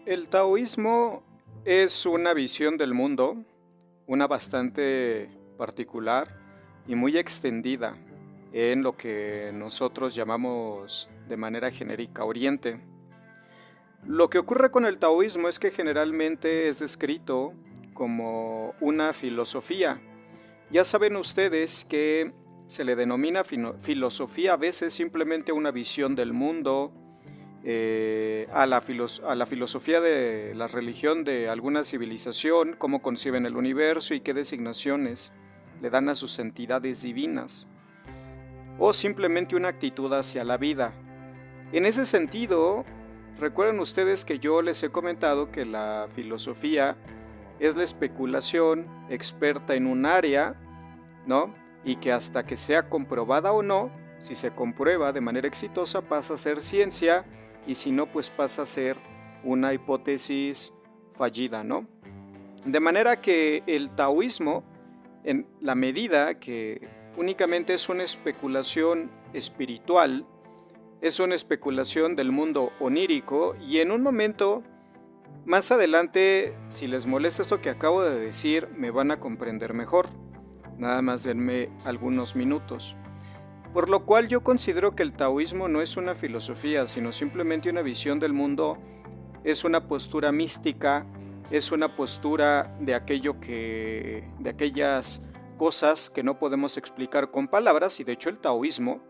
El taoísmo es una visión del mundo, una bastante particular y muy extendida en lo que nosotros llamamos de manera genérica Oriente. Lo que ocurre con el taoísmo es que generalmente es descrito como una filosofía. Ya saben ustedes que se le denomina filosofía a veces simplemente una visión del mundo, a la filosofía de la religión de alguna civilización, cómo conciben el universo y qué designaciones le dan a sus entidades divinas, o simplemente una actitud hacia la vida. En ese sentido, recuerden ustedes que yo les he comentado que la filosofía es la especulación experta en un área, ¿no? Y que hasta que sea comprobada o no, si se comprueba de manera exitosa pasa a ser ciencia y si no, pues pasa a ser una hipótesis fallida, ¿no? De manera que el taoísmo, en la medida que únicamente es una especulación espiritual, es una especulación del mundo onírico y en un momento más adelante, si les molesta esto que acabo de decir, me van a comprender mejor. Nada más denme algunos minutos. Por lo cual yo considero que el taoísmo no es una filosofía, sino simplemente una visión del mundo, es una postura mística, es una postura de de aquellas cosas que no podemos explicar con palabras, y de hecho el taoísmo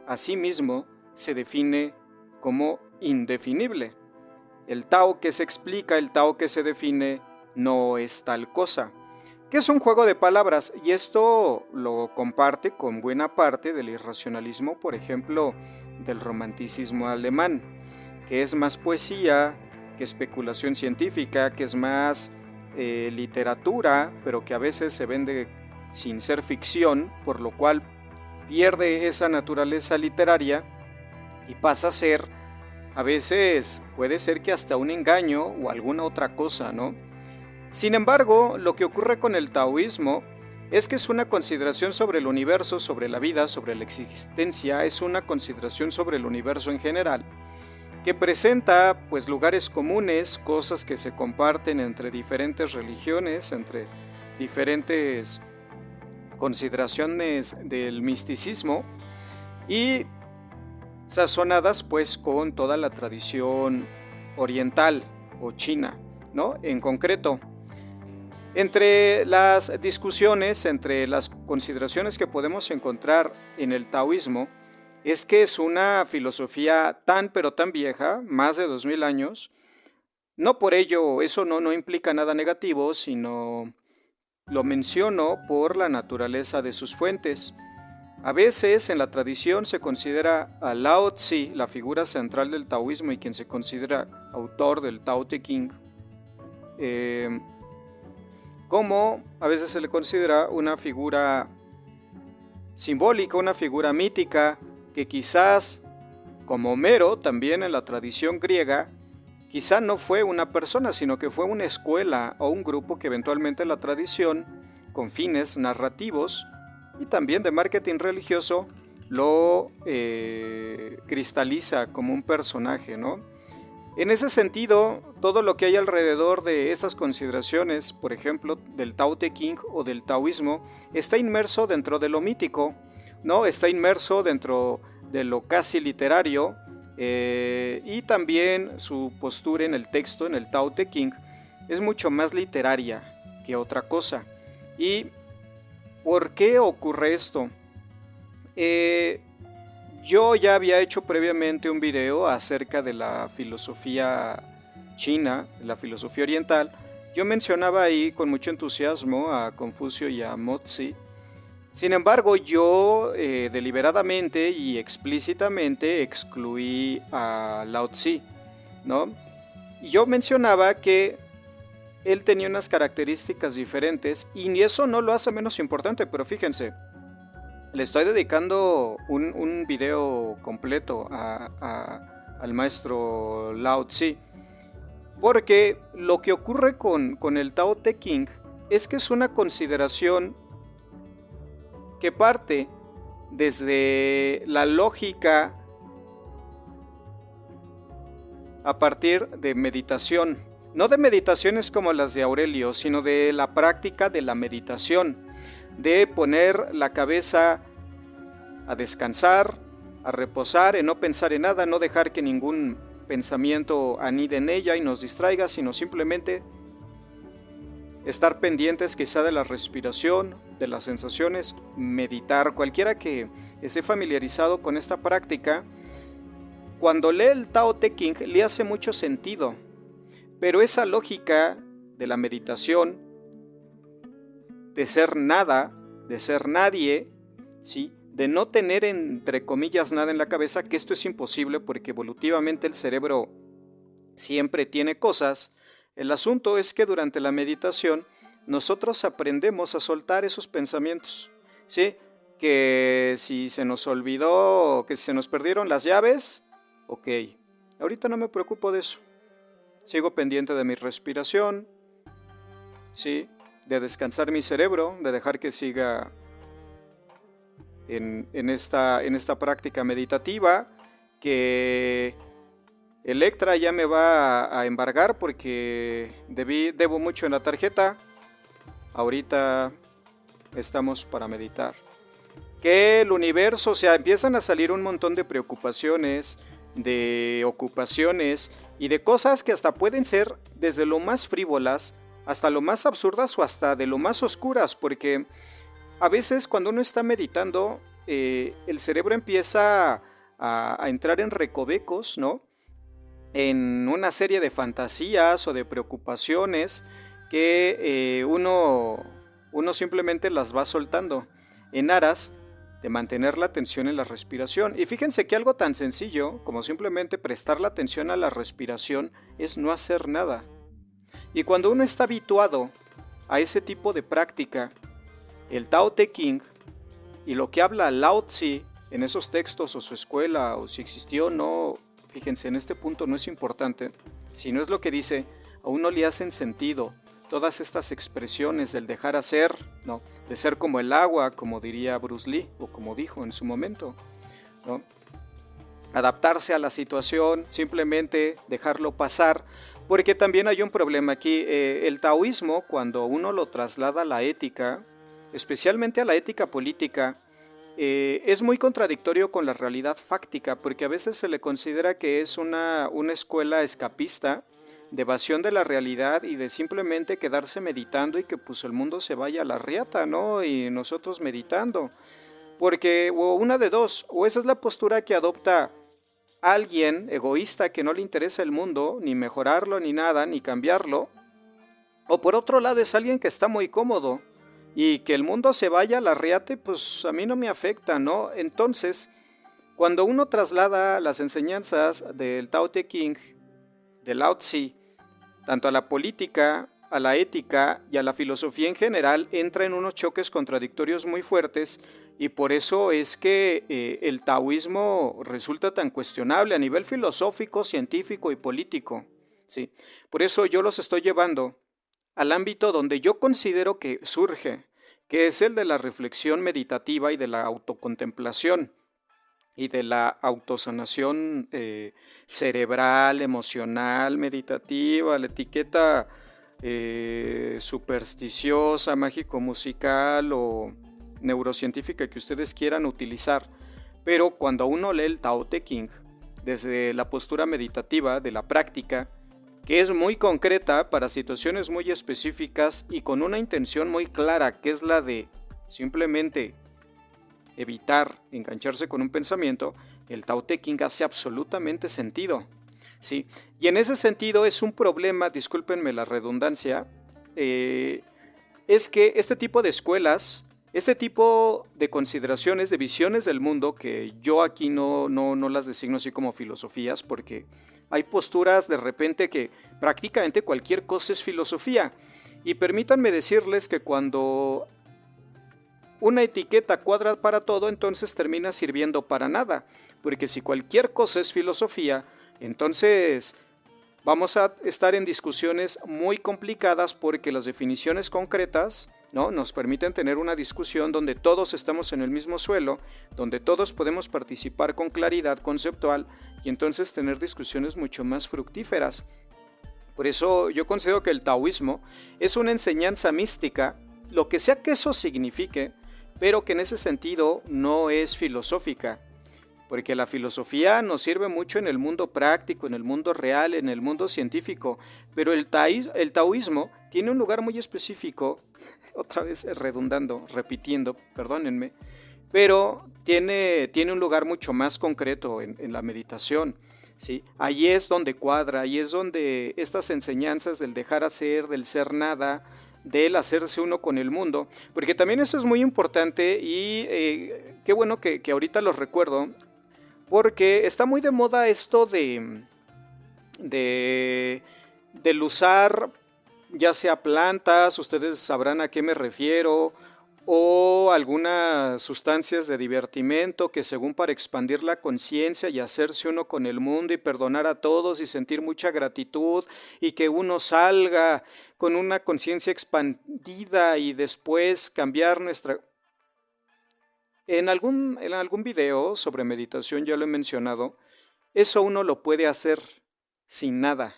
asimismo se define como indefinible. El Tao que se explica, el Tao que se define, no es tal cosa. Que es un juego de palabras y esto lo comparte con buena parte del irracionalismo, por ejemplo, del romanticismo alemán, que es más poesía que especulación científica, que es más literatura, pero que a veces se vende sin ser ficción, por lo cual pierde esa naturaleza literaria y pasa a ser, a veces puede ser que hasta un engaño o alguna otra cosa, ¿no? Sin embargo, lo que ocurre con el taoísmo es que es una consideración sobre el universo, sobre la vida, sobre la existencia, es una consideración sobre el universo en general, que presenta pues lugares comunes, cosas que se comparten entre diferentes religiones, entre diferentes consideraciones del misticismo y sazonadas pues con toda la tradición oriental o china, ¿no? En concreto, entre las discusiones, entre las consideraciones que podemos encontrar en el taoísmo, es que es una filosofía tan pero tan vieja, más de 2000 años. No por ello, eso no implica nada negativo, sino lo menciono por la naturaleza de sus fuentes. A veces en la tradición se considera a Lao Tzu la figura central del taoísmo y quien se considera autor del Tao Te Ching, eh, como a veces se le considera una figura simbólica, una figura mítica, que quizás, como Homero, también en la tradición griega, quizá no fue una persona, sino que fue una escuela o un grupo que eventualmente la tradición, con fines narrativos y también de marketing religioso, lo cristaliza como un personaje, ¿no? En ese sentido, todo lo que hay alrededor de estas consideraciones, por ejemplo, del Tao Te Ching o del taoísmo, está inmerso dentro de lo mítico, ¿no? Está inmerso dentro de lo casi literario, y también su postura en el texto, en el Tao Te Ching, es mucho más literaria que otra cosa. ¿Y por qué ocurre esto? Eh, yo ya había hecho previamente un video acerca de la filosofía china, la filosofía oriental. Yo mencionaba ahí con mucho entusiasmo a Confucio y a Mozi. Sin embargo, yo deliberadamente y explícitamente excluí a Lao Tzu, ¿no? Y yo mencionaba que él tenía unas características diferentes y eso no lo hace menos importante, pero fíjense, le estoy dedicando un video completo al maestro Lao Tzu, porque lo que ocurre con el Tao Te Ching es que es una consideración que parte desde la lógica a partir de meditación. No de meditaciones como las de Aurelio, sino de la práctica de la meditación, de poner la cabeza a descansar, a reposar, en no pensar en nada, no dejar que ningún pensamiento anide en ella y nos distraiga, sino simplemente estar pendientes quizá de la respiración, de las sensaciones, meditar. Cualquiera que esté familiarizado con esta práctica, cuando lee el Tao Te Ching le hace mucho sentido, pero esa lógica de la meditación, de ser nada, de ser nadie, ¿sí?, de no tener entre comillas nada en la cabeza, que esto es imposible porque evolutivamente el cerebro siempre tiene cosas. El asunto es que durante la meditación nosotros aprendemos a soltar esos pensamientos, ¿sí? Que si se nos olvidó, que si se nos perdieron las llaves, ok, ahorita no me preocupo de eso. Sigo pendiente de mi respiración, ¿sí?, de descansar mi cerebro, de dejar que siga en esta práctica meditativa, que Electra ya me va a embargar porque debo mucho en la tarjeta. Ahorita estamos para meditar. Que el universo, o sea, empiezan a salir un montón de preocupaciones, de ocupaciones y de cosas que hasta pueden ser desde lo más frívolas hasta lo más absurdas o hasta de lo más oscuras, porque a veces cuando uno está meditando, el cerebro empieza a entrar en recovecos, ¿no?, en una serie de fantasías o de preocupaciones que uno simplemente las va soltando en aras de mantener la atención en la respiración. Y fíjense que algo tan sencillo como simplemente prestar la atención a la respiración es no hacer nada. Y cuando uno está habituado a ese tipo de práctica, el Tao Te Ching y lo que habla Lao Tzu en esos textos, o su escuela, o si existió o no, fíjense, en este punto no es importante, sino es lo que dice, a uno le hacen sentido todas estas expresiones del dejar hacer, ¿no?, de ser como el agua, como diría Bruce Lee, o como dijo en su momento, ¿no?, adaptarse a la situación, simplemente dejarlo pasar, porque también hay un problema aquí. El taoísmo, cuando uno lo traslada a la ética, especialmente a la ética política, es muy contradictorio con la realidad fáctica, porque a veces se le considera que es una escuela escapista, de evasión de la realidad y de simplemente quedarse meditando y que pues el mundo se vaya a la riata, ¿no?, y nosotros meditando. Porque o una de dos, o esa es la postura que adopta alguien egoísta que no le interesa el mundo, ni mejorarlo, ni nada, ni cambiarlo, o por otro lado es alguien que está muy cómodo y que el mundo se vaya a la riata, pues a mí no me afecta, ¿no? Entonces, cuando uno traslada las enseñanzas del Tao Te Ching, de Lao Tzu, tanto a la política, a la ética y a la filosofía en general, entra en unos choques contradictorios muy fuertes, y por eso es que el taoísmo resulta tan cuestionable a nivel filosófico, científico y político, ¿sí? Por eso yo los estoy llevando al ámbito donde yo considero que surge, que es el de la reflexión meditativa y de la autocontemplación y de la autosanación cerebral, emocional, meditativa, la etiqueta supersticiosa, mágico-musical o neurocientífica que ustedes quieran utilizar. Pero cuando uno lee el Tao Te Ching desde la postura meditativa de la práctica, que es muy concreta para situaciones muy específicas y con una intención muy clara, que es la de simplemente evitar engancharse con un pensamiento, el Tao Te Ching hace absolutamente sentido, ¿sí? Y en ese sentido es un problema, discúlpenme la redundancia, es que este tipo de escuelas, este tipo de consideraciones, de visiones del mundo, que yo aquí no las designo así como filosofías, porque hay posturas de repente que prácticamente cualquier cosa es filosofía. Y permítanme decirles que cuando una etiqueta cuadra para todo, entonces termina sirviendo para nada, porque si cualquier cosa es filosofía, entonces vamos a estar en discusiones muy complicadas porque las definiciones concretas ¿no? Nos permiten tener una discusión donde todos estamos en el mismo suelo, donde todos podemos participar con claridad conceptual y entonces tener discusiones mucho más fructíferas. Por eso yo considero que el taoísmo es una enseñanza mística, lo que sea que eso signifique, pero que en ese sentido no es filosófica, porque la filosofía nos sirve mucho en el mundo práctico, en el mundo real, en el mundo científico, pero el taoísmo tiene un lugar muy específico, otra vez redundando, repitiendo, perdónenme, pero tiene un lugar mucho más concreto en la meditación. ¿Sí? Ahí es donde cuadra, ahí es donde estas enseñanzas del dejar hacer, del ser nada, del hacerse uno con el mundo, porque también eso es muy importante y qué bueno que ahorita lo recuerdo, porque está muy de moda esto de, del usar ya sea plantas, ustedes sabrán a qué me refiero, o algunas sustancias de divertimento que según para expandir la conciencia y hacerse uno con el mundo y perdonar a todos y sentir mucha gratitud y que uno salga con una conciencia expandida y después cambiar nuestra... En algún video sobre meditación ya lo he mencionado, eso uno lo puede hacer sin nada,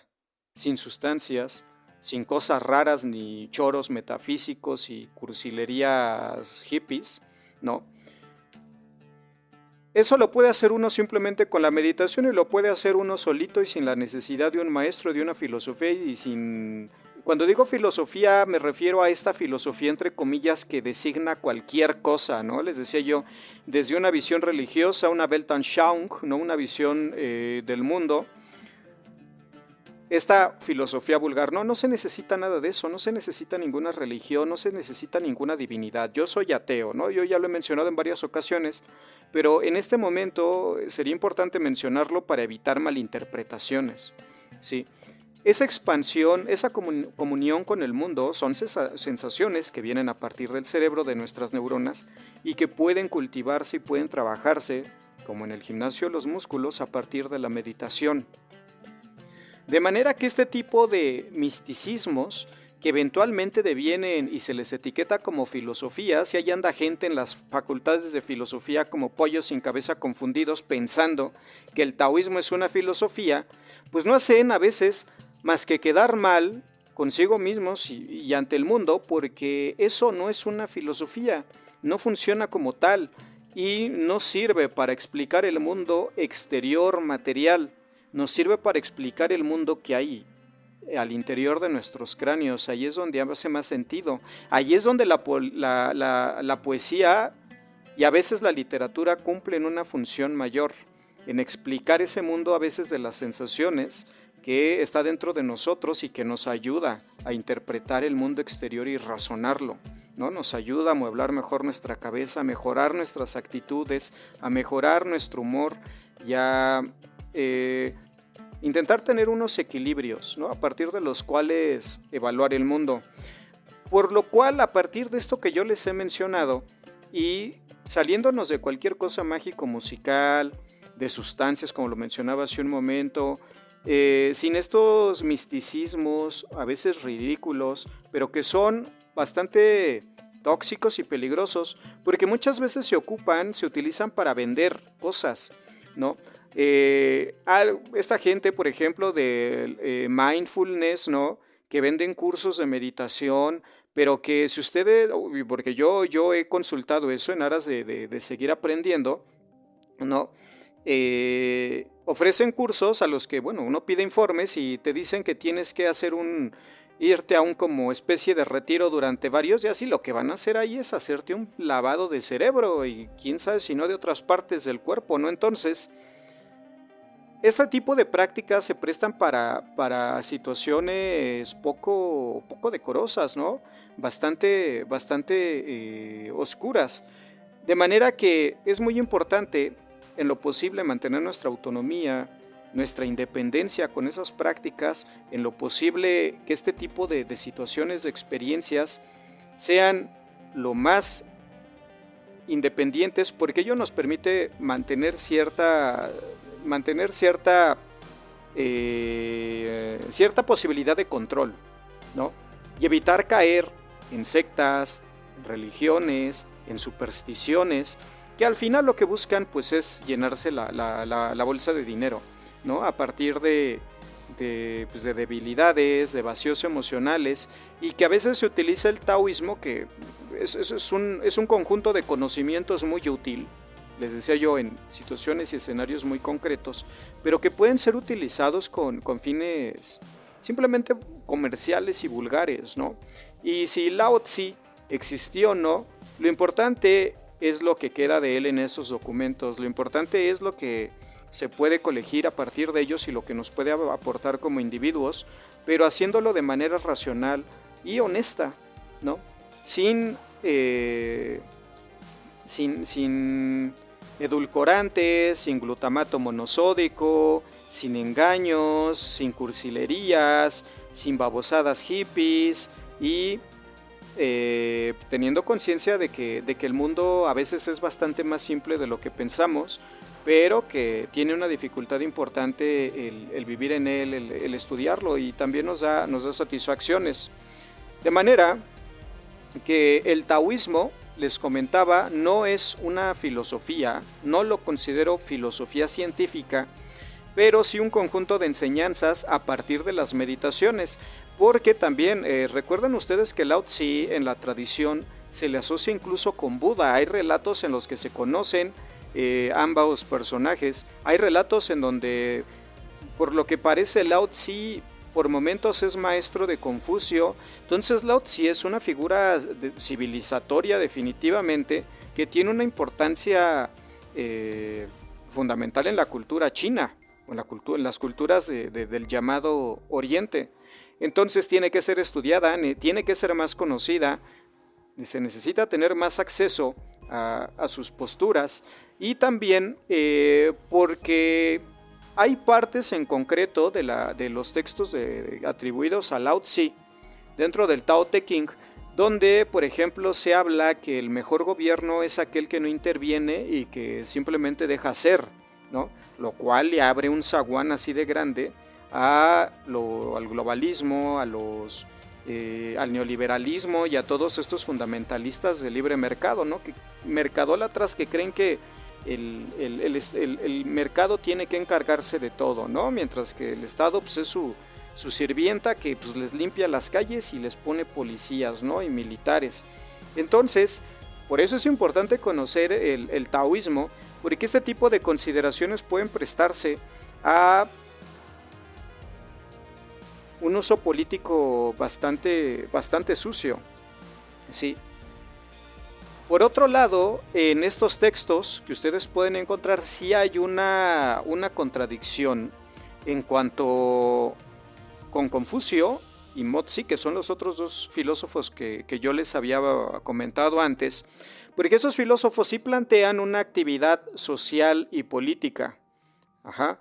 sin sustancias, sin cosas raras ni choros metafísicos y cursilerías hippies, ¿no? Eso lo puede hacer uno simplemente con la meditación y lo puede hacer uno solito y sin la necesidad de un maestro, de una filosofía y sin... Cuando digo filosofía me refiero a esta filosofía entre comillas que designa cualquier cosa, ¿no? Les decía yo, desde una visión religiosa, una Weltanschauung, ¿no? Una visión del mundo, esta filosofía vulgar, no se necesita nada de eso, no se necesita ninguna religión, no se necesita ninguna divinidad. Yo soy ateo, ¿no? Yo ya lo he mencionado en varias ocasiones, pero en este momento sería importante mencionarlo para evitar malinterpretaciones, ¿sí? Esa expansión, esa comunión con el mundo son sensaciones que vienen a partir del cerebro de nuestras neuronas y que pueden cultivarse y pueden trabajarse, como en el gimnasio los músculos, a partir de la meditación. De manera que este tipo de misticismos que eventualmente devienen y se les etiqueta como filosofía, si ahí anda gente en las facultades de filosofía como pollos sin cabeza confundidos pensando que el taoísmo es una filosofía, pues no hacen a veces más que quedar mal consigo mismos y ante el mundo, porque eso no es una filosofía, no funciona como tal y no sirve para explicar el mundo exterior material, nos sirve para explicar el mundo que hay al interior de nuestros cráneos. Ahí es donde hace más sentido, ahí es donde la poesía y a veces la literatura cumplen una función mayor, en explicar ese mundo a veces de las sensaciones que está dentro de nosotros y que nos ayuda a interpretar el mundo exterior y razonarlo, ¿no? Nos ayuda a amueblar mejor nuestra cabeza, a mejorar nuestras actitudes, a mejorar nuestro humor y a intentar tener unos equilibrios, ¿no? A partir de los cuales evaluar el mundo. Por lo cual, a partir de esto que yo les he mencionado y saliéndonos de cualquier cosa mágico-musical, de sustancias como lo mencionaba hace un momento, sin estos misticismos, a veces ridículos, pero que son bastante tóxicos y peligrosos, porque muchas veces se utilizan para vender cosas, ¿no? Esta gente, por ejemplo, de mindfulness, ¿no? Que venden cursos de meditación, pero que si ustedes, porque yo he consultado eso en aras de seguir aprendiendo, ¿no? Ofrecen cursos a los que, bueno, uno pide informes y te dicen que tienes que irte a un como especie de retiro durante varios días y lo que van a hacer ahí es hacerte un lavado de cerebro y quién sabe si no de otras partes del cuerpo, ¿no? Entonces, este tipo de prácticas se prestan para situaciones poco decorosas, ¿no? Bastante oscuras. De manera que es muy importante en lo posible mantener nuestra autonomía, nuestra independencia con esas prácticas, en lo posible que este tipo de situaciones, de experiencias, sean lo más independientes, porque ello nos permite mantener cierta posibilidad de control, ¿no? Y evitar caer en sectas, religiones, en supersticiones, que al final lo que buscan pues es llenarse la bolsa de dinero, ¿no? A partir pues, de debilidades, de vacíos emocionales, y que a veces se utiliza el taoísmo, que es un conjunto de conocimientos muy útil, les decía yo, en situaciones y escenarios muy concretos, pero que pueden ser utilizados con fines simplemente comerciales y vulgares, ¿no? Y si Lao Tzu existió o no, lo importante es lo que queda de él en esos documentos, lo importante es lo que se puede colegir a partir de ellos y lo que nos puede aportar como individuos, pero haciéndolo de manera racional y honesta, ¿no? Sin edulcorantes, sin glutamato monosódico, sin engaños, sin cursilerías, sin babosadas hippies y teniendo conciencia de que el mundo a veces es bastante más simple de lo que pensamos, pero que tiene una dificultad importante el vivir en él, el estudiarlo, y también nos da satisfacciones. De manera que el taoísmo, les comentaba, no es una filosofía, no lo considero filosofía científica, pero sí un conjunto de enseñanzas a partir de las meditaciones, porque también recuerdan ustedes que Lao Tzu en la tradición se le asocia incluso con Buda. Hay relatos en los que se conocen ambos personajes, hay relatos en donde por lo que parece Lao Tzu por momentos es maestro de Confucio. Entonces Lao Tzu es una figura civilizatoria definitivamente, que tiene una importancia fundamental en la cultura china, en las culturas del llamado Oriente. Entonces tiene que ser estudiada, tiene que ser más conocida, se necesita tener más acceso a sus posturas, y también porque hay partes en concreto de los textos atribuidos a Lao Tzu dentro del Tao Te Ching, donde por ejemplo se habla que el mejor gobierno es aquel que no interviene y que simplemente deja ser, ¿no? Lo cual le abre un zaguán así de grande al globalismo, al neoliberalismo y a todos estos fundamentalistas del libre mercado, ¿no? Mercadólatras que creen que el mercado tiene que encargarse de todo, ¿no? Mientras que el Estado pues, es su sirvienta que pues, les limpia las calles y les pone policías, ¿no? Y militares. Entonces, por eso es importante conocer el taoísmo, porque este tipo de consideraciones pueden prestarse a un uso político bastante sucio, ¿sí? Por otro lado, en estos textos que ustedes pueden encontrar, sí hay una contradicción en cuanto con Confucio y Mozi, que son los otros dos filósofos que yo les había comentado antes, porque esos filósofos sí plantean una actividad social y política. Ajá.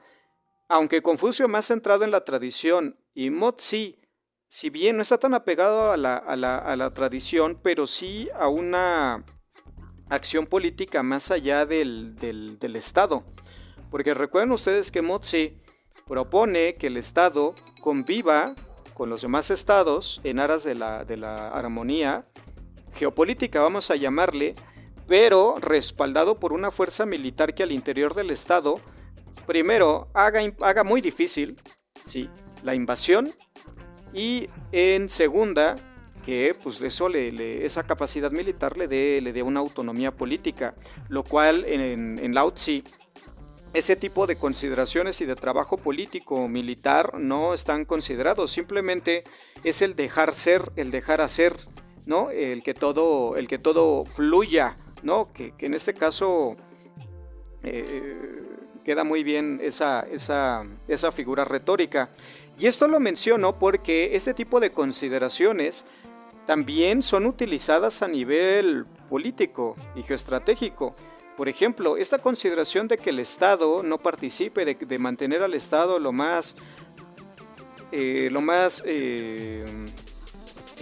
Aunque Confucio más centrado en la tradición y Mozi, si bien no está tan apegado a la tradición, pero sí a una acción política más allá del Estado. Porque recuerden ustedes que Mozi propone que el Estado conviva con los demás estados en aras de la armonía geopolítica, vamos a llamarle, pero respaldado por una fuerza militar que al interior del Estado, primero, haga muy difícil, ¿sí?, la invasión, y en segunda, que pues eso esa capacidad militar le dé una autonomía política, lo cual en Lao Tzu ese tipo de consideraciones y de trabajo político militar no están considerados, simplemente es el dejar ser, el dejar hacer, ¿no? El que todo fluya, ¿no? Que en este caso queda muy bien esa figura retórica. Y esto lo menciono porque este tipo de consideraciones también son utilizadas a nivel político y geoestratégico. Por ejemplo, esta consideración de que el Estado no participe, de mantener al Estado lo más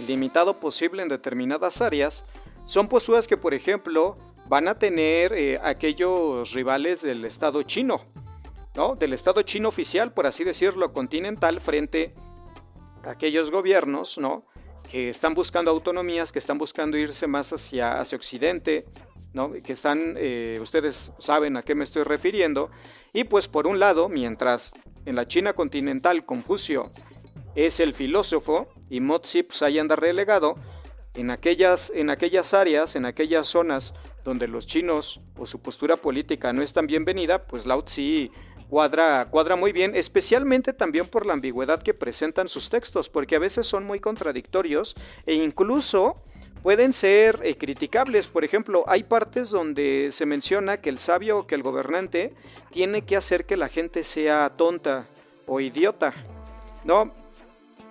limitado posible en determinadas áreas, son posturas que, por ejemplo, van a tener aquellos rivales del Estado chino, ¿no? Del Estado chino oficial, por así decirlo, continental, frente a aquellos gobiernos, ¿no?, que están buscando autonomías, que están buscando irse más hacia Occidente, ¿no? Que están, ustedes saben a qué me estoy refiriendo, y pues por un lado, mientras en la China continental Confucio es el filósofo y Motzi pues ahí anda relegado, en aquellas áreas, en aquellas zonas donde los chinos o su postura política no es tan bienvenida, pues Lao Tzu cuadra muy bien, especialmente también por la ambigüedad que presentan sus textos, porque a veces son muy contradictorios e incluso pueden ser criticables. Por ejemplo, hay partes donde se menciona que el sabio o que el gobernante tiene que hacer que la gente sea tonta o idiota, ¿no?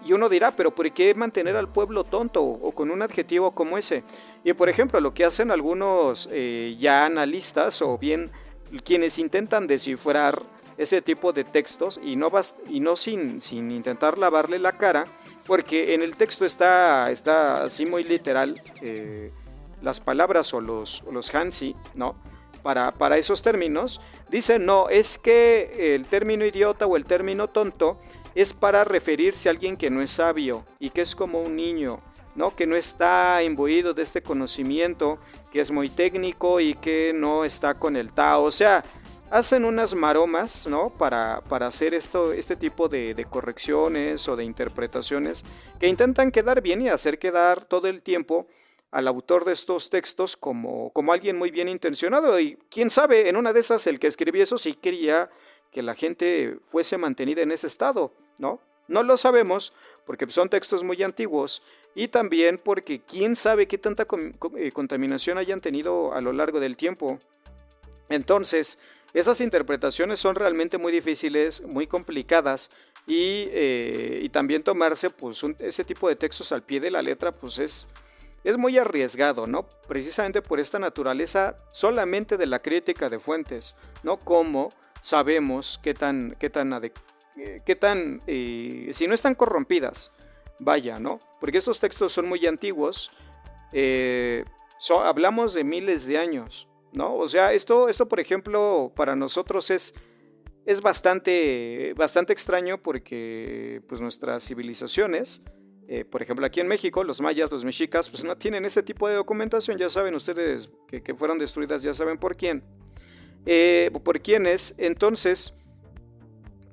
Y uno dirá, pero ¿por qué mantener al pueblo tonto o con un adjetivo como ese? Y por ejemplo, lo que hacen algunos ya analistas o bien quienes intentan descifrar ese tipo de textos y no sin intentar lavarle la cara, porque en el texto está así muy literal las palabras o los Hansi, ¿no? Para esos términos, dicen, no, es que el término idiota o el término tonto es para referirse a alguien que no es sabio y que es como un niño, ¿no? Que no está imbuido de este conocimiento, que es muy técnico y que no está con el Tao. O sea, hacen unas maromas, ¿no? Para hacer este tipo de correcciones o de interpretaciones que intentan quedar bien y hacer quedar todo el tiempo al autor de estos textos como alguien muy bien intencionado. Y quién sabe, en una de esas el que escribió eso sí quería que la gente fuese mantenida en ese estado, ¿no? No lo sabemos porque son textos muy antiguos y también porque quién sabe qué tanta contaminación hayan tenido a lo largo del tiempo. Entonces, esas interpretaciones son realmente muy difíciles, muy complicadas y también tomarse pues, ese tipo de textos al pie de la letra pues es muy arriesgado, ¿no? Precisamente por esta naturaleza solamente de la crítica de fuentes, ¿no? Como sabemos si no están corrompidas, vaya, ¿no? Porque estos textos son muy antiguos, hablamos de miles de años, ¿no? O sea, esto por ejemplo, para nosotros es bastante extraño porque pues nuestras civilizaciones, por ejemplo aquí en México, los mayas, los mexicas, pues no tienen ese tipo de documentación, ya saben ustedes que fueron destruidas, ya saben por quién. Por quiénes, entonces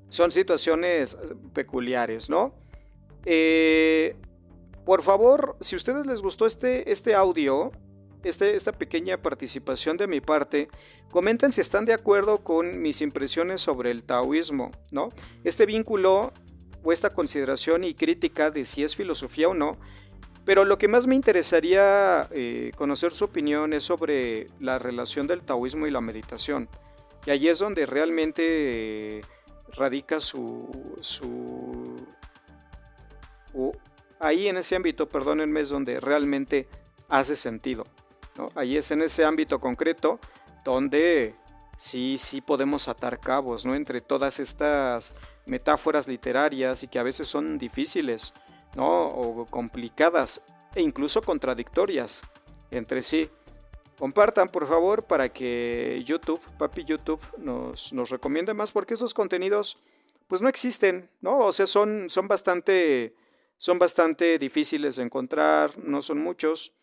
son situaciones peculiares, ¿no? Por favor, si a ustedes les gustó este audio, esta pequeña participación de mi parte, comenten si están de acuerdo con mis impresiones sobre el taoísmo, ¿no? Este vínculo o esta consideración y crítica de si es filosofía o no, pero lo que más me interesaría conocer su opinión es sobre la relación del taoísmo y la meditación, y allí es donde realmente radica ahí en ese ámbito, perdónenme, es donde realmente hace sentido, ¿no? Ahí es en ese ámbito concreto donde sí podemos atar cabos, ¿no? Entre todas estas metáforas literarias y que a veces son difíciles, ¿no? O complicadas e incluso contradictorias entre sí. Compartan por favor para que papi YouTube, nos recomiende más porque esos contenidos pues no existen, ¿no? O sea, son bastante difíciles de encontrar, no son muchos,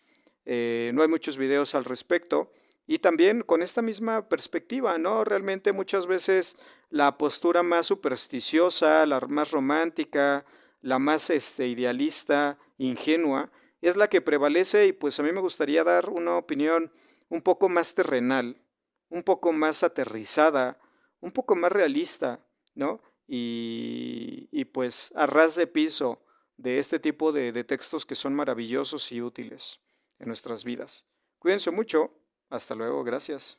no hay muchos videos al respecto. Y también con esta misma perspectiva, ¿no? Realmente muchas veces la postura más supersticiosa, la más romántica, la más idealista, ingenua, es la que prevalece y pues a mí me gustaría dar una opinión un poco más terrenal, un poco más aterrizada, un poco más realista, ¿no? Y pues a ras de piso de este tipo de textos que son maravillosos y útiles en nuestras vidas. Cuídense mucho, hasta luego, gracias.